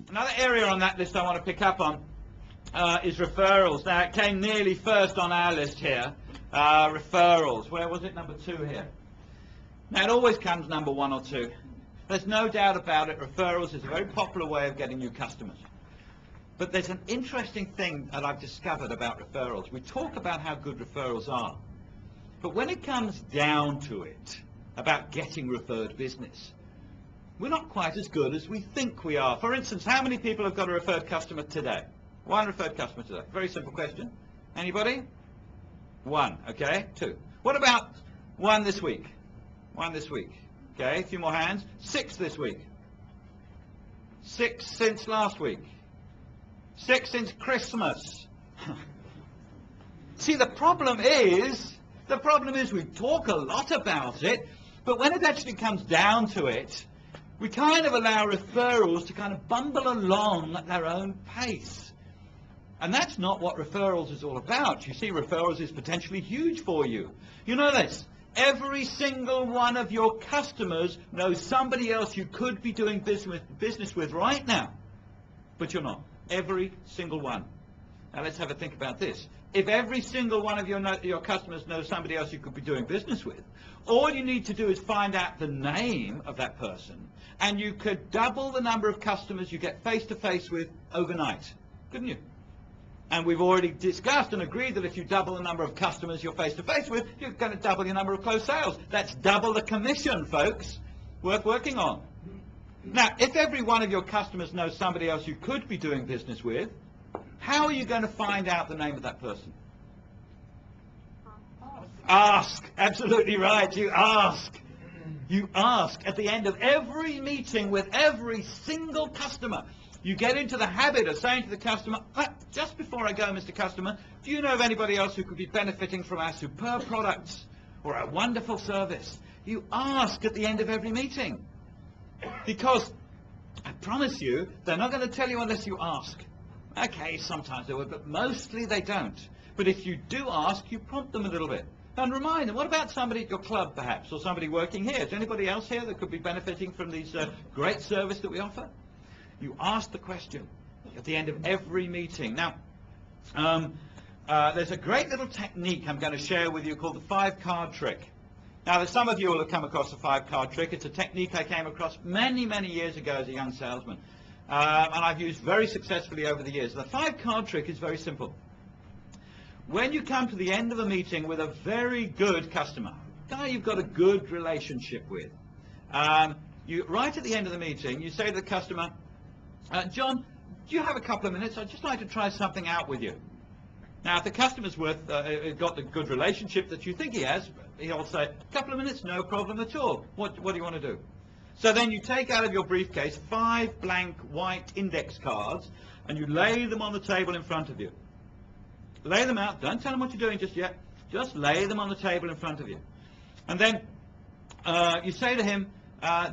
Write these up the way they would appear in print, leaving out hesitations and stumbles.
Another area on that list I want to pick up on is referrals. Now, it came nearly first on our list here, referrals. Where was it? Number 2 here. Now, it always comes number 1 or 2. There's no doubt about it, referrals is a very popular way of getting new customers. But there's an interesting thing that I've discovered about referrals. We talk about how good referrals are, but when it comes down to it, about getting referred business, we're not quite as good as we think we are. For instance, how many people have got a referred customer today? 1 referred customer today. Very simple question. Anybody? 1. Okay. 2. What about 1 this week? 1 this week. Okay. A few more hands. 6 this week. 6 since last week. 6 since Christmas. See, the problem is we talk a lot about it, but when it actually comes down to it, we kind of allow referrals to kind of bumble along at their own pace. And that's not what referrals is all about. You see, referrals is potentially huge for you. You know this. Every single one of your customers knows somebody else you could be doing business with right now, but you're not. Every single one. Now let's have a think about this. If every single one of your customers knows somebody else you could be doing business with, all you need to do is find out the name of that person, and you could double the number of customers you get face-to-face with overnight, couldn't you? And we've already discussed and agreed that if you double the number of customers you're face-to-face with, you're going to double your number of closed sales. That's double the commission, folks. Worth working on. Now, if every one of your customers knows somebody else you could be doing business with, how are you going to find out the name of that person? Ask. Absolutely right. You ask. You ask at the end of every meeting with every single customer. You get into the habit of saying to the customer, just before I go, Mr. Customer, do you know of anybody else who could be benefiting from our superb products or our wonderful service? You ask at the end of every meeting. Because I promise you, they're not going to tell you unless you ask. Okay, sometimes they would, but mostly they don't. But if you do ask, you prompt them a little bit. And remind them, what about somebody at your club, perhaps, or somebody working here? Is there anybody else here that could be benefiting from these great service that we offer? You ask the question at the end of every meeting. Now, there's a great little technique I'm going to share with you called the 5-card trick. Now, some of you will have come across the 5-card trick. It's a technique I came across many, many years ago as a young salesman. And I've used very successfully over the years. The 5-card trick is very simple. When you come to the end of a meeting with a very good customer, a guy you've got a good relationship with, right at the end of the meeting, you say to the customer, John, do you have a couple of minutes? I'd just like to try something out with you. Now, if the customer's got the good relationship that you think he has, he'll say, a couple of minutes, no problem at all. What do you want to do? So then you take out of your briefcase 5 blank white index cards, and you lay them on the table in front of you. Lay them out. Don't tell them what you're doing just yet. Just lay them on the table in front of you. And then you say to him,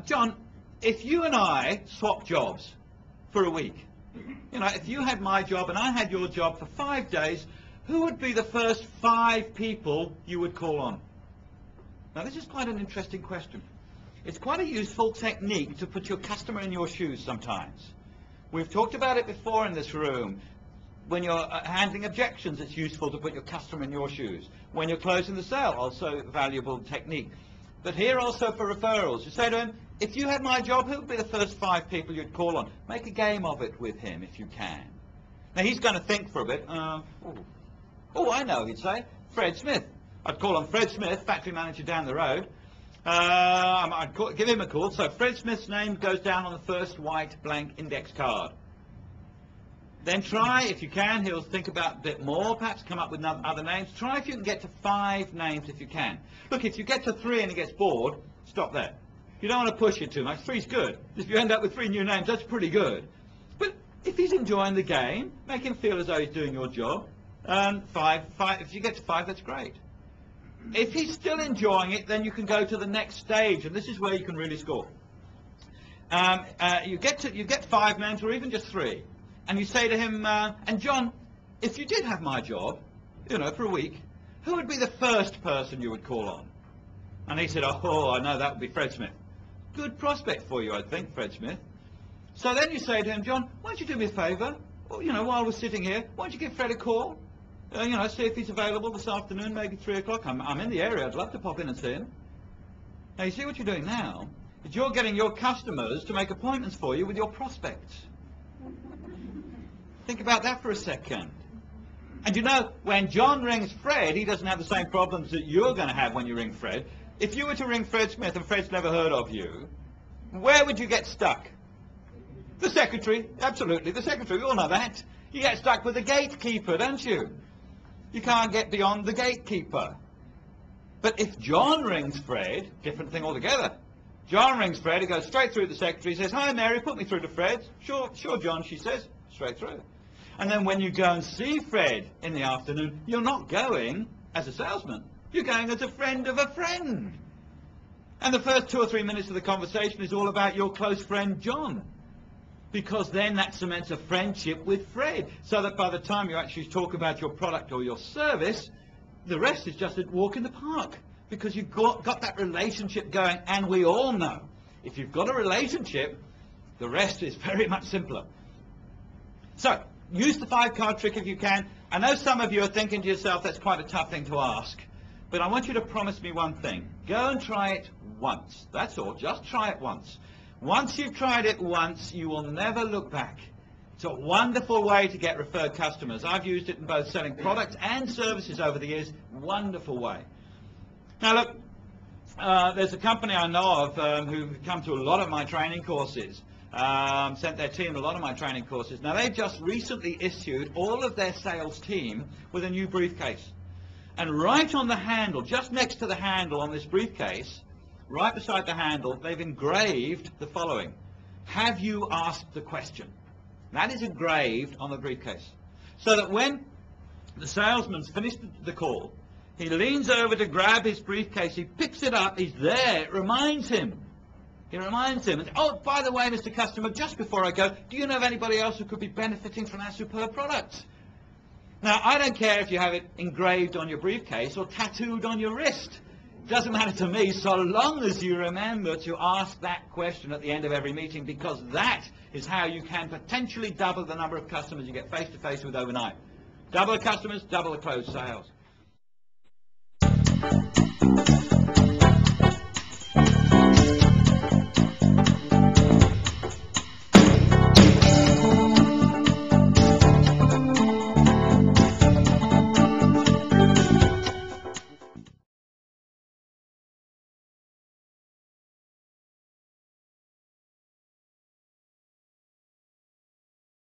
John, if you and I swap jobs for a week, you know, if you had my job and I had your job for 5 days, who would be the first 5 people you would call on? Now, this is quite an interesting question. It's quite a useful technique to put your customer in your shoes sometimes. We've talked about it before in this room. When you're handling objections, it's useful to put your customer in your shoes. When you're closing the sale, also a valuable technique. But here also for referrals, you say to him, if you had my job, who would be the first 5 people you'd call on? Make a game of it with him if you can. Now he's going to think for a bit. I know, he'd say. Fred Smith. I'd call on Fred Smith, factory manager down the road. I'd give him a call. So Fred Smith's name goes down on the first white blank index card. Then try, if you can, he'll think about a bit more, perhaps come up with other names. Try if you can get to 5 names if you can. Look, if you get to 3 and he gets bored, stop there. You don't want to push it too much. 3's good. If you end up with 3 new names, that's pretty good. But if he's enjoying the game, make him feel as though he's doing your job. 5, if you get to 5, that's great. If he's still enjoying it, then you can go to the next stage, and this is where you can really score. you get 5 names or even just 3, and you say to him, and John, if you did have my job, you know, for a week, who would be the first person you would call on? And he said, oh, I know, that would be Fred Smith. Good prospect for you, I think, Fred Smith. So then you say to him, John, why don't you do me a favour? Well, you know, while we're sitting here, why don't you give Fred a call? You know, see if he's available this afternoon, maybe 3 o'clock. I'm in the area. I'd love to pop in and see him. Now, you see what you're doing now is you're getting your customers to make appointments for you with your prospects. Think about that for a second. And you know, when John rings Fred, he doesn't have the same problems that you're going to have when you ring Fred. If you were to ring Fred Smith and Fred's never heard of you, where would you get stuck? The secretary, absolutely, the secretary, we all know that. You get stuck with the gatekeeper, don't you? You can't get beyond the gatekeeper. But if John rings Fred, different thing altogether. John rings Fred, he goes straight through the secretary, he says, hi Mary, put me through to Fred. Sure, John, she says, straight through. And then when you go and see Fred in the afternoon, you're not going as a salesman. You're going as a friend of a friend. And the first 2 or 3 minutes of the conversation is all about your close friend John. Because then that cements a friendship with Fred. So that by the time you actually talk about your product or your service, the rest is just a walk in the park. Because you've got that relationship going. And we all know, if you've got a relationship, the rest is very much simpler. So, use the 5-card trick if you can. I know some of you are thinking to yourself, that's quite a tough thing to ask. But I want you to promise me one thing. Go and try it once. That's all. Just try it once. Once you've tried it once, you will never look back. It's a wonderful way to get referred customers. I've used it in both selling products and services over the years. Wonderful way. Now look, there's a company I know of who've come to a lot of my training courses. Sent their team a lot of my training courses. Now they've just recently issued all of their sales team with a new briefcase. And right on the handle, just next to the handle on this briefcase, right beside the handle, they've engraved the following. Have you asked the question? That is engraved on the briefcase. So that when the salesman's finished the call, he leans over to grab his briefcase, he picks it up, he's there, it reminds him. He reminds him, and, oh, by the way, Mr. Customer, just before I go, do you know of anybody else who could be benefiting from our superb products? Now, I don't care if you have it engraved on your briefcase or tattooed on your wrist. It doesn't matter to me, so long as you remember to ask that question at the end of every meeting, because that is how you can potentially double the number of customers you get face-to-face with overnight. Double the customers, double the closed sales.